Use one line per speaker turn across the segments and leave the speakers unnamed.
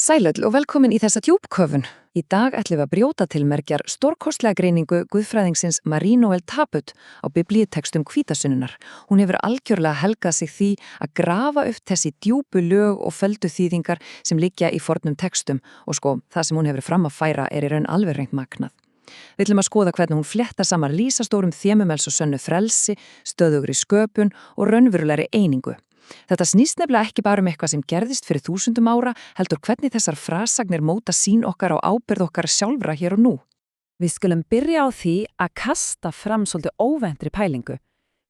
Sælöll og velkomin í þessa djúpköfun. Í dag ætlum við að brjóta til merkjar stórkostlega greiningu guðfræðingsins Marie-Noël Taput á biblíutextum hvítasunnunar. Hún hefur algjörlega helgað sig því að grafa upp þessi djúpu lög og földu þýðingar sem liggja í fornum textum og það sem hún hefur fram að færa í raun alveg reynt magnað. Við ætlum að skoða hvernig hún fléttar saman lýsastórum þemumels og sönnu frelsi, stöðugri sköpun og raunverulegri einingu. Þetta snýst nefnilega ekki bara eitthvað sem gerðist fyrir þúsundum ára, heldur hvernig þessar frasagnir móta sýn okkar á ábyrgð okkar sjálfra hér og nú.
Við skulum byrja á því að kasta fram svolítið óvæntri pælingu.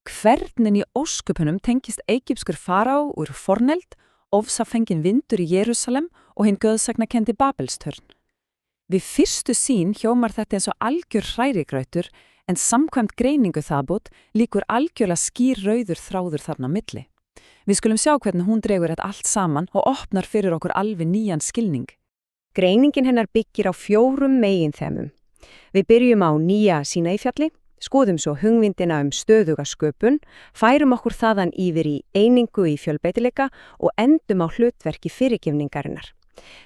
Hvernig í ósköpunum tengist egypskur faraó úr forneld, ofsafengin vindur í Jerúsalem og hinn göðsagnakendi Babelstörn? Við fyrstu sýn hljómar þetta eins og algjör hrærigrautur, en samkvæmt greiningu Taput líkur algjörlega skýr rauður þráður þarna á milli. Við skulum sjá hvernig hún dregur þetta allt saman og opnar fyrir okkur alveg nýjan skilning.
Greiningin hennar byggir á 4 meginþemum. Við byrjum á nýja Sínaífjalli, skoðum svo hugmyndina stöðuga sköpun, færum okkur þaðan yfir í einingu í fjölbreytileika og endum á hlutverki fyrirgefningarinnar.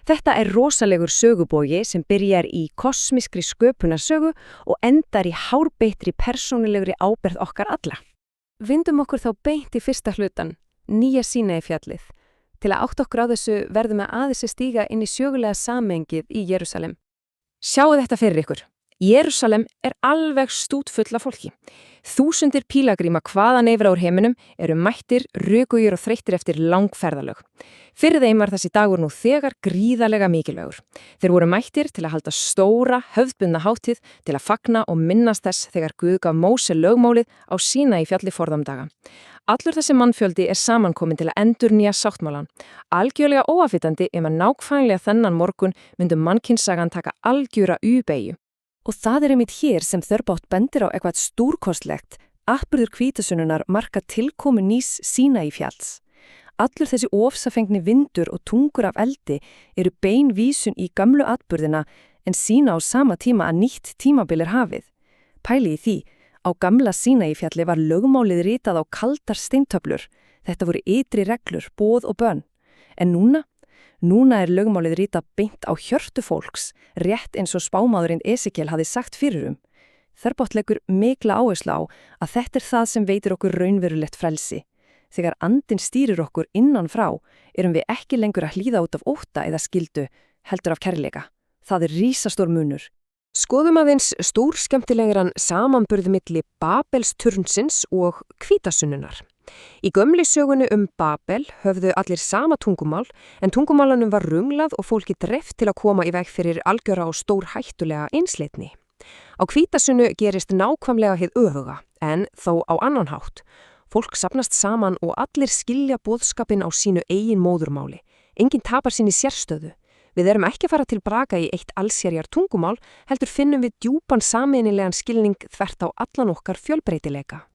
Þetta rosalegur sögubogi sem byrjar í kosmískri sköpunarsögu og endar í hárbeitri persónulegri ábyrgð okkar alla.
Vindum okkur þá beint í fyrsta hlutan, nýja Sínaífjallið. Til að átta okkur á þessu verðum við aðeins að stíga inn í sögulega samhengið í Jerúsalem.
Sjáu þetta fyrir ykkur. Jerúsalem alveg stútfull af fólki. Þúsundir pílagríma hvaðan yfir úr heiminum mættir, rökugir og þreyttir eftir langferðalög. Fyrir þeim var þessi dagur nú þegar gríðarlega mikilvægur. Þeir voru mættir til að halda stóra, höfðbundna hátíð til að fagna og minnast þess þegar Guð gaf Móse lögmálið á Sínaífjalli forðamdaga. Allur þessi mannfjöldi samankomin til að endurnýja sáttmálan. Algjörlega óafvitandi að nákvæmlega þennan morgun myndi mannkynssagan taka algjöra U-beygju.
Og það einmitt hér sem Þörbátt bendir á eitthvað stórkostlegt. Atburður hvítasunnunar marka tilkomu nýs Sínaífjalls. Allur þessi ofsafengni vindur og tungur af eldi bein vísun í gamlu atburðina en sýna á sama tíma að nýtt tímabil hafið. Pæli í því, á gamla Sínaífjalli var lögmálið ritað á kaldar steintöflur. Þetta voru ytri reglur, boð og bönn. En Núna lögmálið ritað beint á hjörtu fólks, rétt eins og spámaðurinn Esekiel hafði sagt fyrir Þörbátt leggur mikla áherslu á að þetta það sem veitir okkur raunverulegt frelsi. Þegar andinn stýrir okkur innan frá, við ekki lengur að hlýða út af ótta eða skyldu, heldur af kærleika. Það risastór munur.
Skoðum aðeins stórskemmtilegan samanburð milli Babelsturnsins og hvítasunnunar. Í gömlu sögunni Babel höfðu allir sama tungumál, en tungumálanum var rumlað og fólki dreift til að koma í veg fyrir algjöra og stórhættulega einsleitni. Á hvítasunnu gerist nákvæmlega hið öfuga, en þó á annan hátt. Fólk safnast saman og allir skilja boðskapinn á sínu eigin móðurmáli. Enginn tapar sín í sérstöðu. Við ekki að fara til braka í eitt allsherjar tungumál, heldur finnum við djúpan sameiginlegan skilning þvert á allan okkar fjölbreytileika.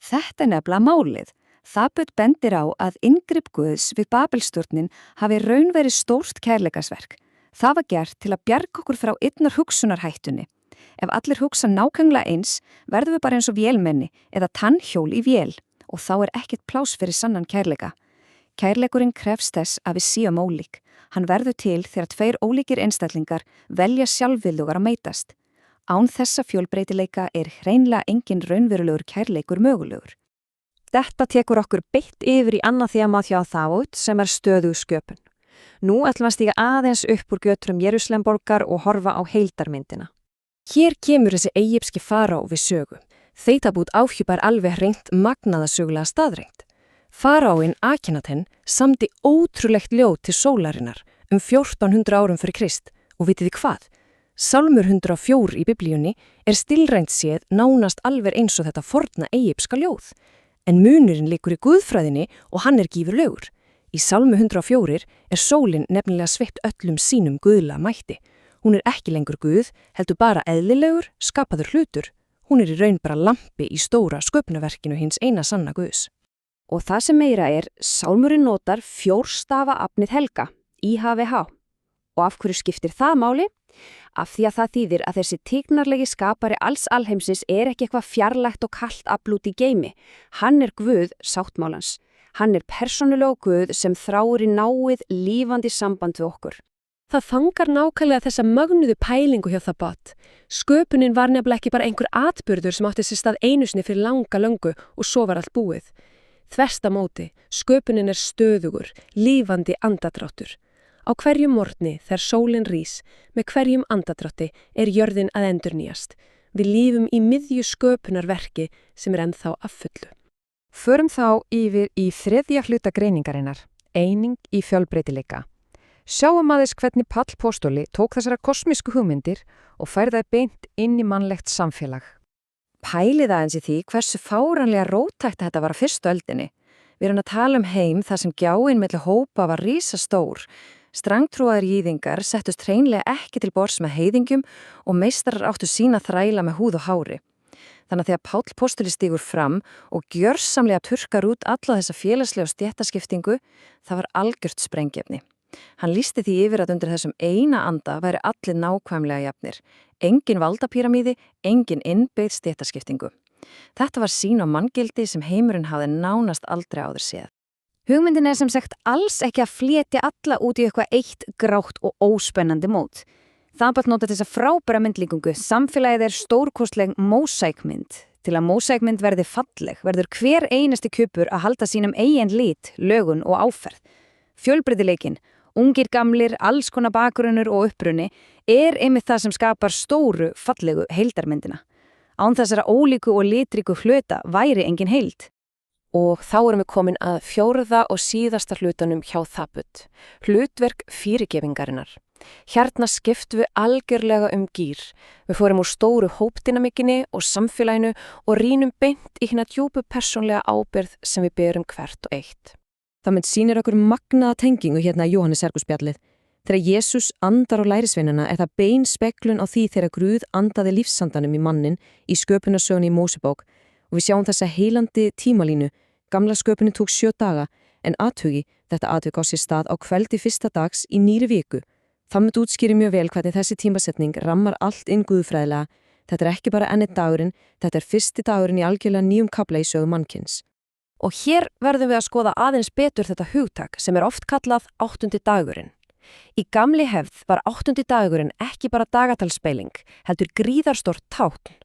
Þetta nefnilega málið. Taput bendir á að inngrip Guðs við Babelstjórnin hafi raun verið stórt kærleikasverk. Það var gert til að bjarga okkur frá einnar hugsunarhættunni. Ef allir hugsa nákvæmlega eins, verðum við bara eins og vélmenni eða tannhjól í vél og þá ekkert pláss fyrir sannan kærleika. Kærleikurinn krefst þess að við séum ólík. Hann verður til þegar 2 ólíkir einstaklingar velja sjálfviljugar að mætast. Án þessa fjölbreytileika hreinlega engin raunverulegur kærleikur mögulegur.
Þetta tekur okkur beint yfir í annað þema hjá Taput sem stöðug sköpun. Nú ætlum að stíga aðeins upp úr götrum Jerúsalemborgar og horfa á heildarmyndina.
Hér kemur þessi egypski faraó við sögu. Taput áhjúpar alveg hreint magnaða sögulega staðreind. Faraóinn Akhenaten samdi ótrúlegt ljóð til sólarinnar 1400 árum fyrir Krist og vitið þið hvað? Sálmur 104 í biblíunni stilrænt séð nánast alveg eins og þetta forna egypska ljóð. En munurinn liggur í guðfræðinni og hann gífurlegur. Í Sálmu 104 sólin nefnilega sveipt öllum sínum guðla mætti. Hún ekki lengur guð, heldur bara eðlilegur, skapaður hlutur. Hún í raun bara lampi í stóra sköpnaverkinu hins eina sanna guðs.
Og það sem meira sálmurinn notar 4-stafa afnið helga, IHVH. Og af hverju skiptir það máli? Af því að það þýðir að þessi tignarlegi skapari alls alheimsins ekki eitthvað fjarlægt og kalt afl út í geimi. Hann Guð sáttmálans. Hann persónulega Guð sem þráir í náið, lífandi samband við okkur.
Það fangar nákvæmlega þessa mögnuðu pælingu hjá Thabot. Sköpunin var nefnilega ekki bara einhver atburður sem átti sér stað einu sinni fyrir langa löngu og svo var allt búið. Þvert á móti, sköpunin er stöðugur, lífandi andadráttur. Á hverjum morgni þegar sólin rís, með hverjum andadrátti er jörðin að endurnýjast. Við lífum í miðju sköpunarverki sem er ennþá að fullu.
Förum þá yfir í þriðja hluta greiningarinnar, eining í fjölbreytileika. Sjáum aðeins hvernig Páll postuli tók þessara kosmísku hugmyndir og færði beint inn í mannlegt samfélag. Pælið aðeins í því hversu fáranlega róttækt þetta var á fyrstu öldinni. Við erum að tala um heim þar sem gjáin milli hópa var risastór. Strangtrúaðir gyðingar settust hreinlega ekki til borðs með heiðingjum og meistarar áttu sína þræla með húð og hári. Þannig að þegar Páll postuli stígur fram og gjörsamlega turkar út alla þessa félagslega stéttaskiptingu, það var algjört sprengjefni. Hann lýsti því yfir að undir þessum eina anda væri allir nákvæmlega jafnir. Engin valdapíramíði, engin innbyggð stéttaskiptingu. Þetta var sýn á manngildi sem heimurinn hafði nánast aldrei áður séð.
Hugmyndin er sem sagt alls ekki að fletja alla út í eitthvað eitt grátt og óspennandi mót. Thabot notar þessa frábæra myndlíkingu. Samfélagið er stórkostleg mósaíkmynd. Til að mósaíkmynd verði falleg, verður hver einasti kubur að halda sínum eigin lit, lögun og áferð. Fjölbreytileikinn, ungir gamlir, alls konar bakgrunnur og uppruni, er einmitt það sem skapar stóru, fallegu heildarmyndina. Án þessara ólíku og litríku hluta væri engin heild.
Og þá erum við komin að fjórða og síðasta hlutanum hjá Thabot, hlutverk fyrirgefingarinnar. Hérna skiptum við algjörlega gír. Við fórum úr stóru hópdynamikinni og samfélaginu og rýnum beint í hina djúpu persónlega ábyrgð sem við berum hvert og eitt.
Það mynd sýnir okkur magnaða tengingu hérna í Jóhannesarguspjallið. Þegar Jesús andar á lærisveinana er það bein speglun á því þegar Guð andaði lífsandanum í mannin í sköpunarsögunni í Mósebók og við sjáum þessa heilandi tímalínu. Gamla sköpunin tók 7 daga en athugi þetta atvik á sér stað á kveldi fyrsta dags í nýri viku. Það mynd útskýri mjög vel hvernig þessi tímasetning rammar allt inn guðfræðilega. Þetta er ekki bara enn einn dagurinn, þetta er fyrsti dagurinn í algjörlega nýjum kafla í sögu mannkyns.
Og hér verðum við að skoða aðeins betur þetta hugtak sem er oft kallað 8. dagurinn. Í gamli hefð var 8. dagurinn ekki bara dagatalspeiling, heldur gríðarstort tákn.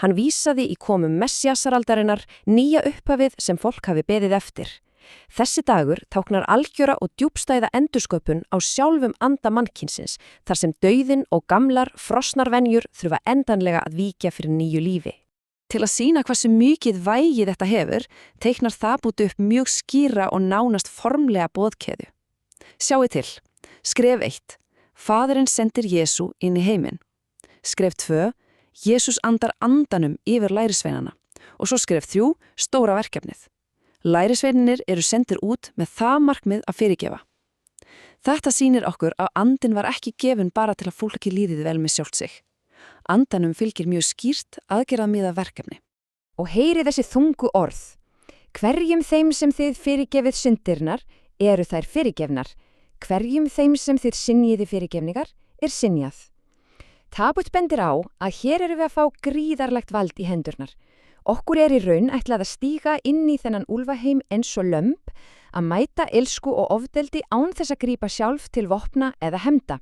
Hann vísaði í komum messiasaraldarinnar nýja upphafið sem fólk hafi beðið eftir. Þessi dagur táknar algjöra og djúpstæða endursköpun á sjálfum anda mannkynsins, þar sem dauðinn og gamlar, frosnar venjur þurfa endanlega að víkja fyrir nýju lífi.
Til að sýna hversu mikið vægi þetta hefur, teiknar Thabot upp mjög skýra og nánast formlega boðkeðju. Sjáið til. Skref 1. Faðirinn sendir Jesú inn í heiminn. Skref 2. Jesús andar andanum yfir lærisveinana. Og svo skref 3. Stóra verkefnið. Lærisveinarnir eru sendir út með það markmið að fyrirgefa. Þetta sýnir okkur að andinn var ekki gefin bara til að fólki líðið vel með sjálft sig. Andanum fylgir mjög skýrt aðgerðamiða verkefni.
Og heyri þessi þungu orð. Hverjum þeim sem þið fyrirgefið syndirnar eru þær fyrirgefnar. Hverjum þeim sem þið synjiði fyrirgefningar er synjað. Thabot bendir á að hér eru við að fá gríðarlegt vald í hendurnar. Okkur er í raun ætlað að stíga inn í þennan úlfaheim eins og lömb, að mæta elsku og ofdeldi án þess að grípa sjálf til vopna eða hefnda.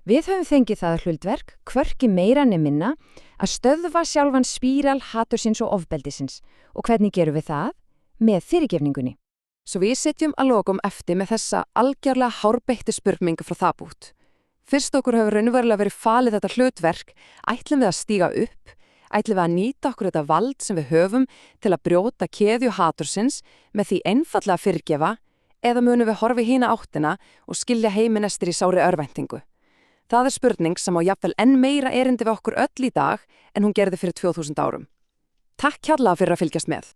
Við höfum fengið það hlutverk, hvorki meira né minna, að stöðva sjálfan spíral hatursins og ofbeldisins. Og hvernig gerum við það? Með fyrirgefningunni.
Svo við sitjum að lokum eftir með þessa algjörlega hárbeittu spurningu frá Thabot. Fyrst okkur hefur raunverulega verið falið þetta hlutverk, ætlum við að stíga upp, ætlum við að nýta okkur þetta vald sem við höfum til að brjóta keðju hatursins með því einfallega að fyrirgefa, eða munum við horfa í hina áttina og skilja heiminn eftir í sári örvæntingu. Það er spurning sem á jafnvel enn meira erindi við okkur öll í dag en hún gerði fyrir 2000 árum. Takk kærlega fyrir að fylgjast með.